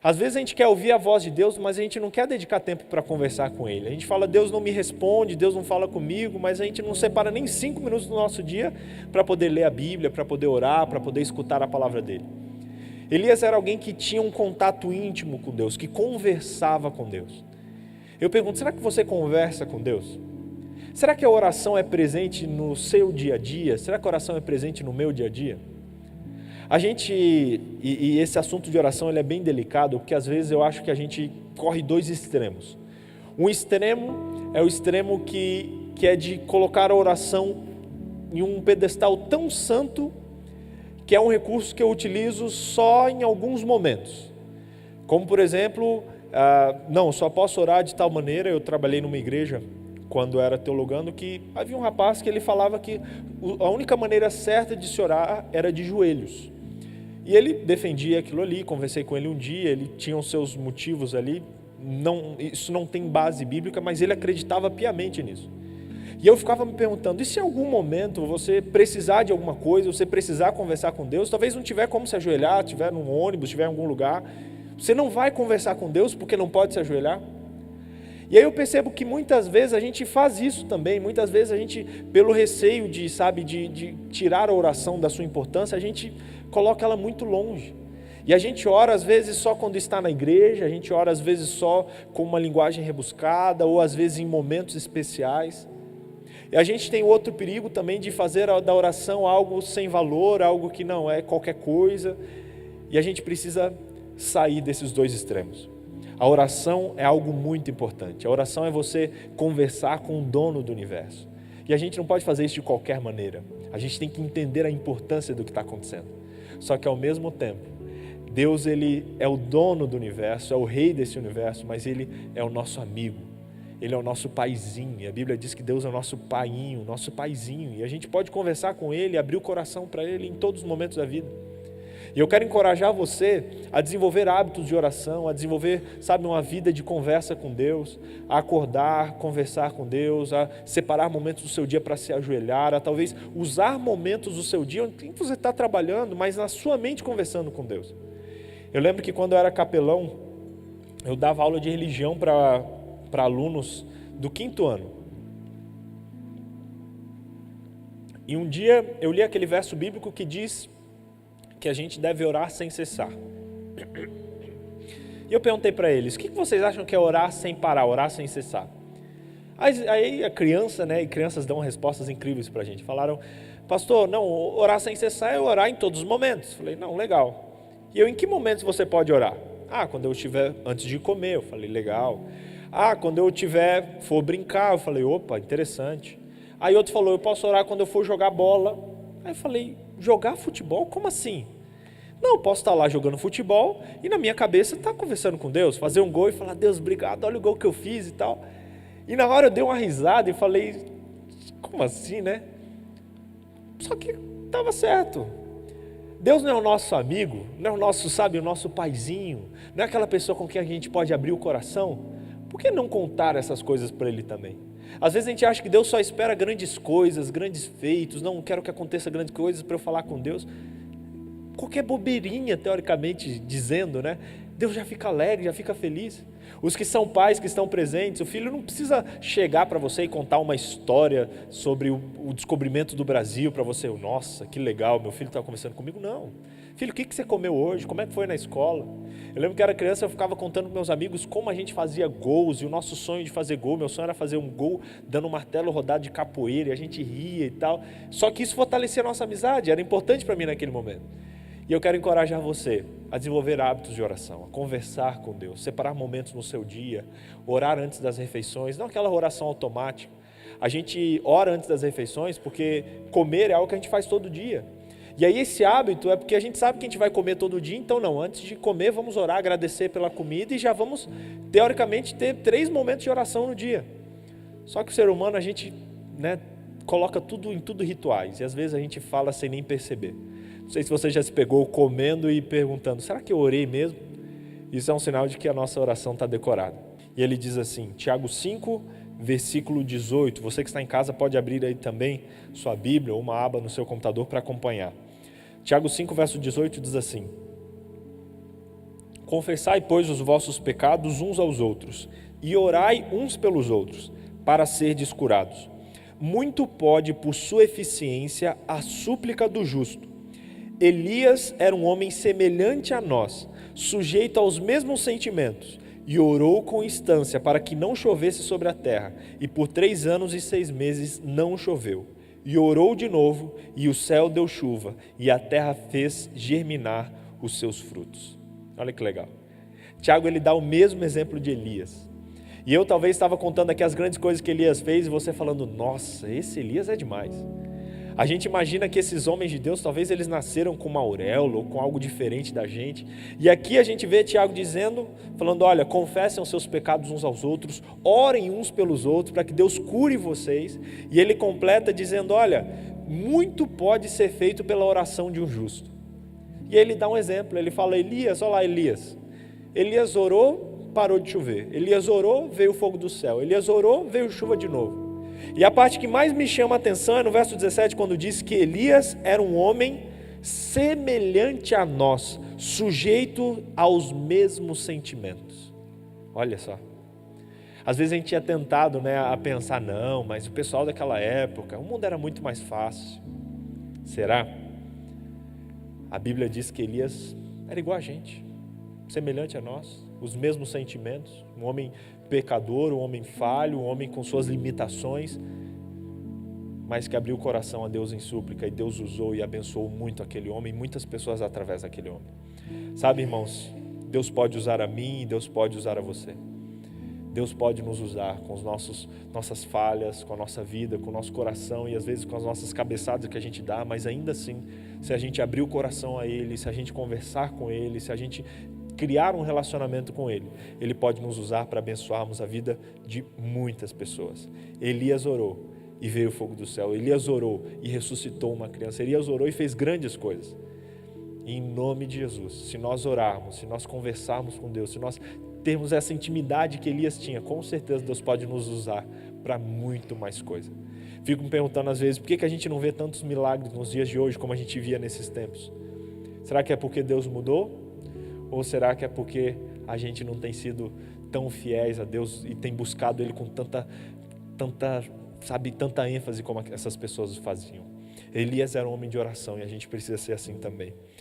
Às vezes a gente quer ouvir a voz de Deus, mas a gente não quer dedicar tempo para conversar com Ele. A gente fala, Deus não me responde, Deus não fala comigo, mas a gente não separa nem 5 minutos do nosso dia para poder ler a Bíblia, para poder orar, para poder escutar a palavra dele. Elias era alguém que tinha um contato íntimo com Deus, que conversava com Deus. Eu pergunto, será que você conversa com Deus? Será que a oração é presente no seu dia a dia? Será que a oração é presente no meu dia a dia? A gente, e esse assunto de oração ele é bem delicado, porque às vezes eu acho que a gente corre 2 extremos. Um extremo é o extremo que é de colocar a oração em um pedestal tão santo, que é um recurso que eu utilizo só em alguns momentos. Como por exemplo, não, só posso orar de tal maneira. Eu trabalhei numa igreja quando era teologando, que havia um rapaz que ele falava que a única maneira certa de se orar era de joelhos. E ele defendia aquilo ali, conversei com ele um dia, ele tinha os seus motivos ali, isso não tem base bíblica, mas ele acreditava piamente nisso. E eu ficava me perguntando, e se em algum momento você precisar de alguma coisa, você precisar conversar com Deus, talvez não tiver como se ajoelhar, estiver num ônibus, estiver em algum lugar, você não vai conversar com Deus porque não pode se ajoelhar? E aí eu percebo que muitas vezes a gente faz isso também, muitas vezes a gente, pelo receio de tirar a oração da sua importância, a gente coloca ela muito longe. E a gente ora às vezes só quando está na igreja, a gente ora às vezes só com uma linguagem rebuscada, ou às vezes em momentos especiais. E a gente tem outro perigo também de fazer da oração algo sem valor, algo que não é qualquer coisa, e a gente precisa sair desses 2 extremos. A oração é algo muito importante. A oração é você conversar com o dono do universo. E a gente não pode fazer isso de qualquer maneira. A gente tem que entender a importância do que está acontecendo. Só que ao mesmo tempo, Deus ele é o dono do universo, é o rei desse universo, mas Ele é o nosso amigo. Ele é o nosso paizinho. A Bíblia diz que Deus é o nosso paiinho, nosso paizinho. E a gente pode conversar com Ele, abrir o coração para Ele em todos os momentos da vida. E eu quero encorajar você a desenvolver hábitos de oração, a desenvolver, uma vida de conversa com Deus, a acordar, conversar com Deus, a separar momentos do seu dia para se ajoelhar, a talvez usar momentos do seu dia em que você está trabalhando, mas na sua mente conversando com Deus. Eu lembro que quando eu era capelão, eu dava aula de religião para alunos do 5º ano. E um dia eu li aquele verso bíblico que diz que a gente deve orar sem cessar. E eu perguntei para eles, o que vocês acham que é orar sem parar, orar sem cessar? Aí a criança, e crianças dão respostas incríveis para a gente. Falaram, pastor, não, orar sem cessar é orar em todos os momentos. Falei, não, legal. E em que momentos você pode orar? Quando eu estiver antes de comer. Eu falei, legal. Quando eu for brincar. Eu falei, opa, interessante. Aí outro falou, eu posso orar quando eu for jogar bola. Aí eu falei, jogar futebol? Como assim? Não, eu posso estar lá jogando futebol e na minha cabeça estar conversando com Deus, fazer um gol e falar, Deus, obrigado, olha o gol que eu fiz e tal. E na hora eu dei uma risada e falei, como assim, né? Só que estava certo. Deus não é o nosso amigo, não é o nosso, o nosso paizinho, não é aquela pessoa com quem a gente pode abrir o coração. Por que não contar essas coisas para Ele também? Às vezes a gente acha que Deus só espera grandes coisas, grandes feitos, não quero que aconteça grandes coisas para eu falar com Deus. Qualquer bobeirinha, teoricamente dizendo, Deus já fica alegre, já fica feliz. Os que são pais, que estão presentes, o filho não precisa chegar para você e contar uma história sobre o descobrimento do Brasil para você. Nossa, que legal, meu filho está conversando comigo. Não. Filho, o que você comeu hoje? Como é que foi na escola? Eu lembro que era criança, eu ficava contando para meus amigos como a gente fazia gols, e o nosso sonho de fazer gol, meu sonho era fazer um gol dando um martelo rodado de capoeira, e a gente ria e tal. Só que isso fortalecia a nossa amizade, era importante para mim naquele momento. E eu quero encorajar você a desenvolver hábitos de oração, a conversar com Deus, separar momentos no seu dia, orar antes das refeições, não aquela oração automática. A gente ora antes das refeições porque comer é algo que a gente faz todo dia. E aí esse hábito é porque a gente sabe que a gente vai comer todo dia, então não, antes de comer vamos orar, agradecer pela comida e já vamos, teoricamente, ter 3 momentos de oração no dia. Só que o ser humano, a gente coloca tudo em rituais, e às vezes a gente fala sem nem perceber. Não sei se você já se pegou comendo e perguntando, será que eu orei mesmo? Isso é um sinal de que a nossa oração está decorada. E ele diz assim, Tiago 5, versículo 18, você que está em casa pode abrir aí também sua Bíblia ou uma aba no seu computador para acompanhar. Tiago 5, verso 18 diz assim, Confessai, pois, os vossos pecados uns aos outros, e orai uns pelos outros, para serdes curados. Muito pode, por sua eficiência, a súplica do justo. Elias era um homem semelhante a nós, sujeito aos mesmos sentimentos, e orou com instância para que não chovesse sobre a terra, e por 3 anos e 6 meses não choveu. E orou de novo, e o céu deu chuva, e a terra fez germinar os seus frutos. Olha que legal. Tiago, ele dá o mesmo exemplo de Elias. E eu talvez estava contando aqui as grandes coisas que Elias fez, e você falando, nossa, esse Elias é demais. A gente imagina que esses homens de Deus, talvez eles nasceram com uma auréola ou com algo diferente da gente. E aqui a gente vê Tiago dizendo, falando, olha, confessem os seus pecados uns aos outros, orem uns pelos outros, para que Deus cure vocês. E ele completa dizendo, olha, muito pode ser feito pela oração de um justo. E ele dá um exemplo, ele fala, Elias, olha lá Elias. Elias orou, parou de chover. Elias orou, veio o fogo do céu. Elias orou, veio chuva de novo. E a parte que mais me chama a atenção é no verso 17, quando diz que Elias era um homem semelhante a nós, sujeito aos mesmos sentimentos. Olha só. Às vezes a gente tinha tentado, a pensar, não, mas o pessoal daquela época, o mundo era muito mais fácil. Será? A Bíblia diz que Elias era igual a gente, semelhante a nós, os mesmos sentimentos, um homem pecador, um homem falho, um homem com suas limitações, mas que abriu o coração a Deus em súplica, e Deus usou e abençoou muito aquele homem, muitas pessoas através daquele homem. Sabe, irmãos, Deus pode usar a mim e Deus pode usar a você. Deus pode nos usar com nossas falhas, com a nossa vida, com o nosso coração e às vezes com as nossas cabeçadas que a gente dá, mas ainda assim, se a gente abrir o coração a Ele, se a gente conversar com Ele, se a gente criar um relacionamento com Ele, Ele pode nos usar para abençoarmos a vida de muitas pessoas. Elias orou e veio o fogo do céu. Elias orou e ressuscitou uma criança. Elias orou e fez grandes coisas. E em nome de Jesus, se nós orarmos, se nós conversarmos com Deus, se nós termos essa intimidade que Elias tinha, com certeza Deus pode nos usar para muito mais coisa. Fico me perguntando às vezes, por que a gente não vê tantos milagres nos dias de hoje como a gente via nesses tempos? Será que é porque Deus mudou? Ou será que é porque a gente não tem sido tão fiéis a Deus e tem buscado Ele com tanta ênfase como essas pessoas faziam? Elias era um homem de oração e a gente precisa ser assim também.